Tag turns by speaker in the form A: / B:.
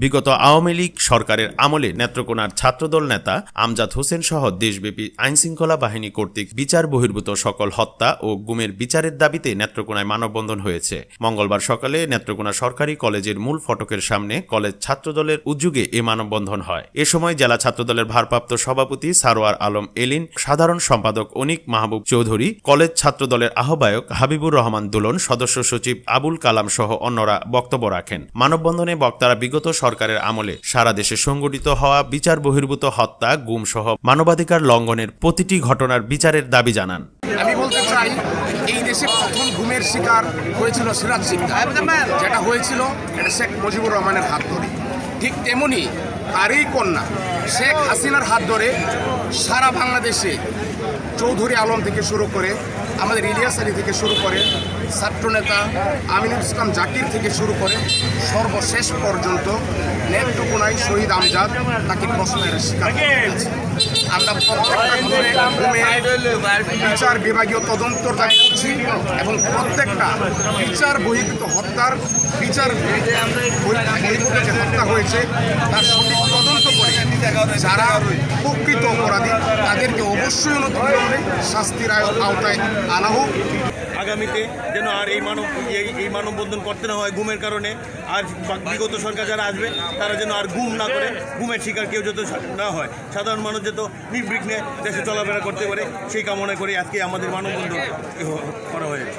A: বিগত আওয়ামী লীগ সরকারের আমলে নেত্রকোনার ছাত্রদল নেতা আমজাদ হোসেন সহ দেশব্যাপী আইনশৃঙ্খলা বাহিনী কর্তৃক বিচার বহির্ভূত সকল হত্যা ও গুমের বিচারের দাবিতে নেত্রকোনায় মানববন্ধন হয়েছে। মঙ্গলবার সকালে নেত্রকোনা সরকারি কলেজের মূল ফটকের সামনে কলেজ ছাত্রদলের উদ্যোগে এ মানববন্ধন হয়। এ সময় জেলা ছাত্রদলের ভারপ্রাপ্ত সভাপতি সারোয়ার আলম এলিন, সাধারণ সম্পাদক অনিক মাহবুব চৌধুরী, কলেজ ছাত্রদলের আহ্বায়ক হাবিবুর রহমান দুলন, সদস্য সচিব আবুল কালাম সহ অন্যরা বক্তব্য রাখেন। মানববন্ধনে বক্তারা বিগত সরকারের আমলে সারা দেশে সংঘটিত হওয়া বিচার বহির্ভূত হত্যা, গুম সহ মানবাধিকার লঙ্ঘনের প্রতিটি ঘটনার বিচারের দাবি জানান।
B: আমি বলতে চাই, এই দেশে প্রথম গুমের শিকার হয়েছিল সিরাজ সিকদার, যেটা হয়েছিল এটা শেখ মুজিবুর রহমানের হাত ধরে। ঠিক তেমনি তারই কন্যা শেখ হাসিনার হাত ধরে সারা বাংলাদেশে চৌধুরী আলম থেকে শুরু করে আমাদের ইলিয়াস আলী থেকে শুরু করে ছাত্রনেতা আমিনুল ইসলাম জাকির থেকে শুরু করে সর্বশেষ পর্যন্ত নেত্রকোনায় শহীদ আমজাদ তাকে প্রশ্নের শিকার হয়েছে। আমরা প্রত্যেকটা বিচার বিভাগীয় তদন্তর দাবি করছি এবং প্রত্যেকটা বিচার বহির্ভূত হত্যার বিচার বহির্ভূত যে হত্যা হয়েছে তার সঠিক তদন্ত করে যারা প্রকৃত অপরাধী তাদেরকে অবশ্যই অনতিবিলম্বে শাস্তির আওতায় আনা হোক।
C: আগামীতে যেন আর এই মানববন্ধন করতে না হয় গুমের কারণে, আর বিগত সরকার যারা আসবে তারা যেন আর গুম না করে, গুমের শিকার কেউ যত না হয়, সাধারণ মানুষ যত নির্বিঘ্নে দেশে চলাফেরা করতে পারে সেই কামনা করে আজকে আমাদের মানববন্ধন করা হয়েছে।